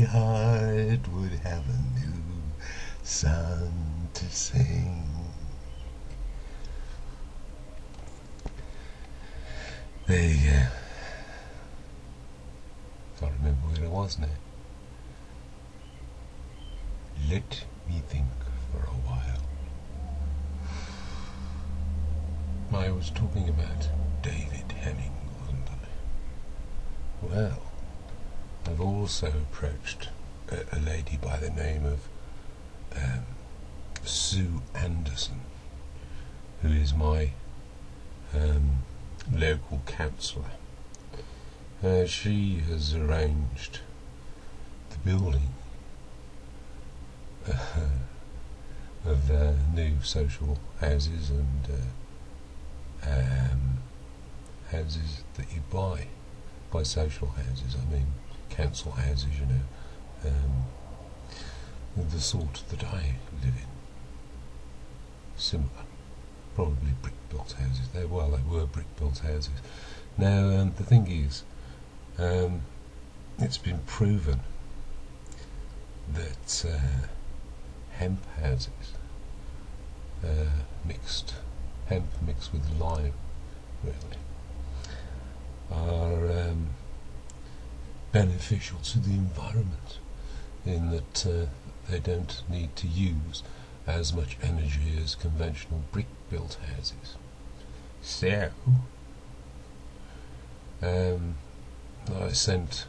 heart would have a new song to sing. There you go. Can't remember where I was now. Let me think for a while. I was talking about David Hemming, wasn't I? Well, I've also approached a lady by the name of Sue Anderson, who is my local councillor. She has arranged the building of new social houses and houses that you buy. By social houses I mean council houses, you know, the sort that I live in. Similar, probably brick-built houses. They were brick-built houses. Now, the thing is, it's been proven that hemp houses, hemp mixed with lime, really, are beneficial to the environment, in that they don't need to use as much energy as conventional brick-built houses. So, I sent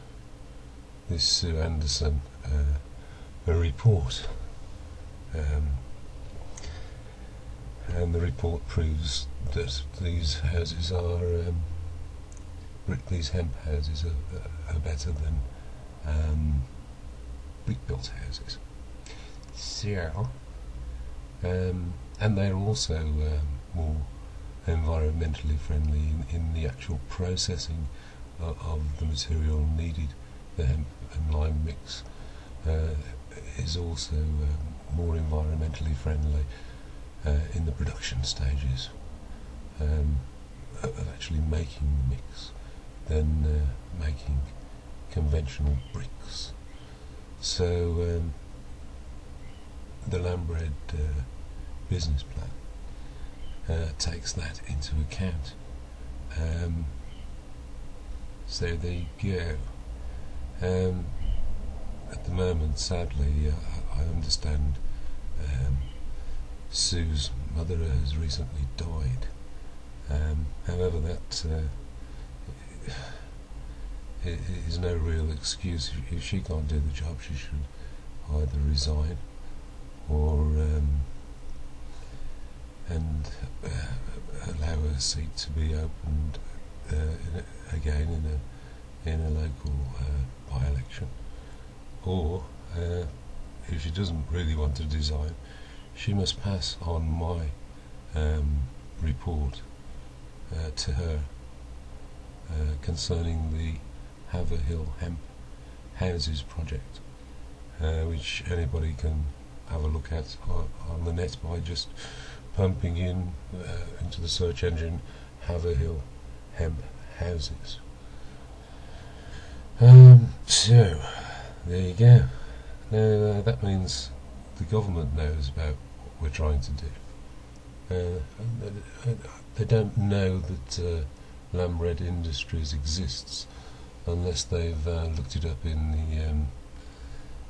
this Sue Anderson a report, and the report proves that these houses are these hemp houses are better than brick-built houses. So, and they're also more environmentally friendly in the actual processing of the material needed. The hemp and lime mix is also more environmentally friendly in the production stages of actually making the mix than making conventional bricks. So the lambread business plan takes that into account. So there you go. At the moment, sadly, I understand Sue's mother has recently died. However, that is no real excuse. If she can't do the job, she should either resign or allow her seat to be opened again in a local by-election. Or if she doesn't really want to resign, she must pass on my report to her concerning the Haverhill Hemp Houses project, which anybody can have a look at on the net by just pumping into the search engine Haverhill Hemp Houses. So there you go. Now that means the government knows about what we're trying to do. They don't know that Lambread Industries exists unless they've looked it up in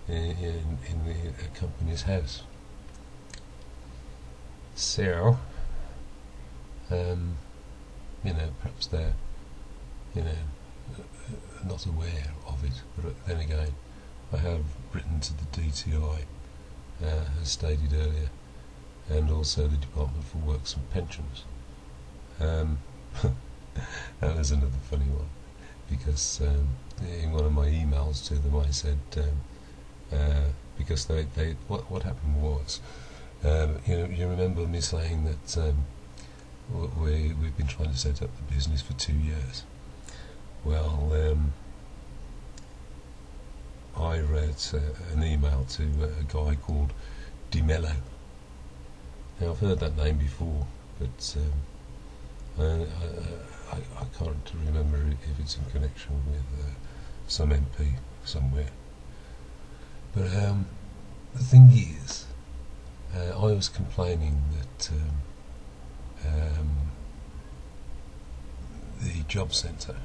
the company's house. So, perhaps they're, not aware of it. But then again, I have written to the DTI, as stated earlier, and also the Department for Works and Pensions. That was another funny one, because in one of my emails to them I said, because what happened was, you remember me saying that we've been trying to set up the business for 2 years. Well, I wrote an email to a guy called DeMello. Now, I've heard that name before, but I can't remember if it's in connection with some MP somewhere. But the thing is, I was complaining that the job centre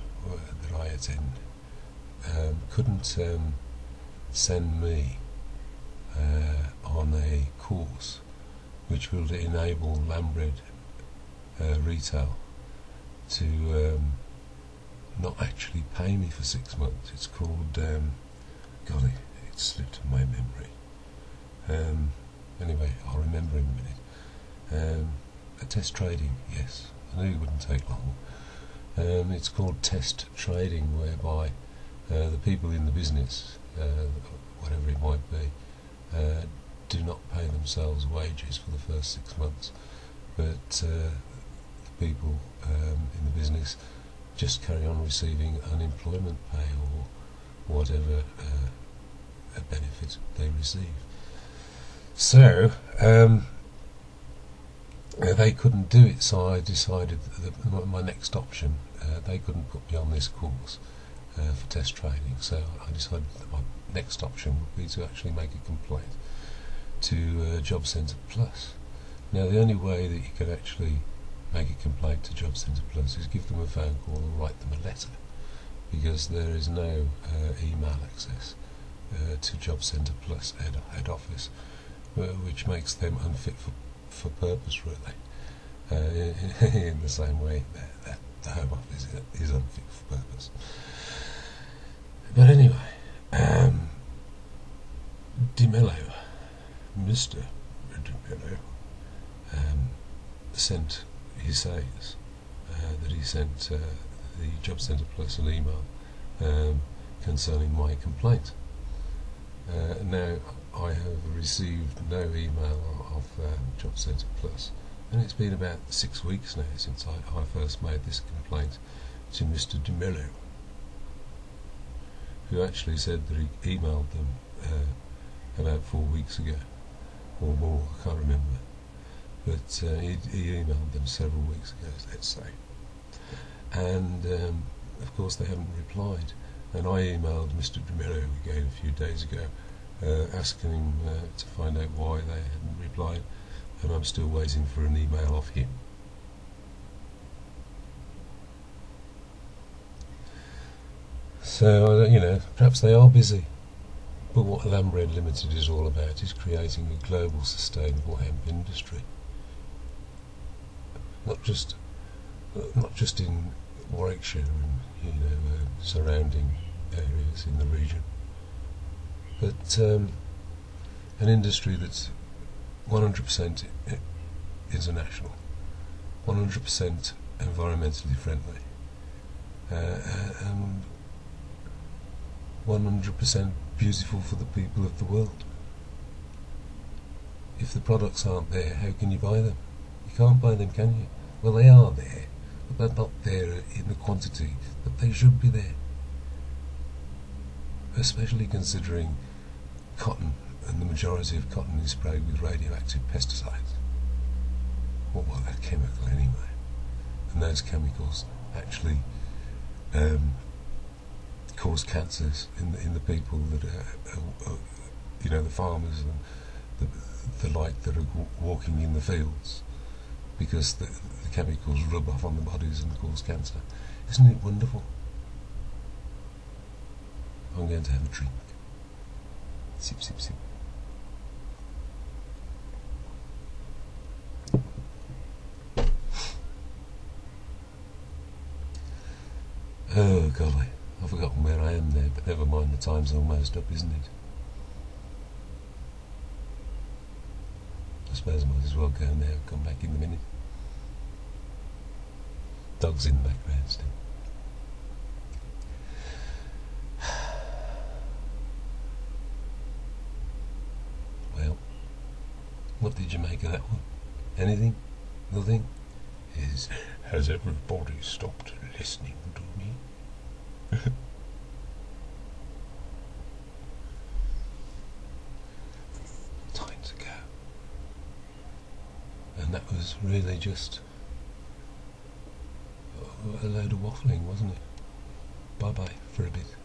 that I attend couldn't send me on a course which will enable lambread retail to not actually pay me for 6 months. It's called, golly, it slipped my memory. Anyway, I'll remember in a minute. A test trading, yes, I knew it wouldn't take long. It's called test trading, whereby the people in the business, whatever it might be, do not pay themselves wages for the first 6 months, but the people in the business just carry on receiving unemployment pay or whatever benefit they receive. So they couldn't do it, so I decided that my next option, they couldn't put me on this course for test trading, so I decided that my next option would be to actually make a complaint to Job Centre Plus. Now, the only way that you can actually make a complaint to Job Centre Plus is give them a phone call or write them a letter, because there is no email access to Job Centre Plus head office, which makes them unfit for purpose, really, in the same way that the Home Office is unfit for purpose. But anyway, Mr. De Mello, he says that he sent the Job Centre Plus an email concerning my complaint. Now, I have received no email of Job Centre Plus, and it's been about 6 weeks now since I first made this complaint to Mr. De Mello, who actually said that he emailed them about 4 weeks ago, or more, I can't remember. But he emailed them several weeks ago, let's say. And of course they haven't replied. And I emailed Mr. De Mello again a few days ago, asking him to find out why they hadn't replied, and I'm still waiting for an email off him. So, perhaps they are busy. But what Lambread Limited is all about is creating a global sustainable hemp industry. Not just in Warwickshire and surrounding areas in the region, but an industry that's 100% international, 100% environmentally friendly, and 100% beautiful for the people of the world. If the products aren't there, how can you buy them? You can't buy them, can you? Well, they are there, but they're not there in the quantity that they should be there. Especially considering cotton, and the majority of cotton is sprayed with radioactive pesticides. Well, a chemical anyway. And those chemicals actually cause cancers in the people that are the farmers and the like that are walking in the fields, because the chemicals rub off on the bodies and cause cancer. Isn't it wonderful? I'm going to have a drink. Sip, sip, sip. Oh golly, I've forgotten where I am there, but never mind, the time's almost up, isn't it? I suppose I might as well go now, come back in a minute. Dog's in the background still. Well, what did you make of that one? Anything? Nothing? Has everybody stopped listening to me? Time to go. And that was really just a load of waffling, wasn't it? Bye bye for a bit.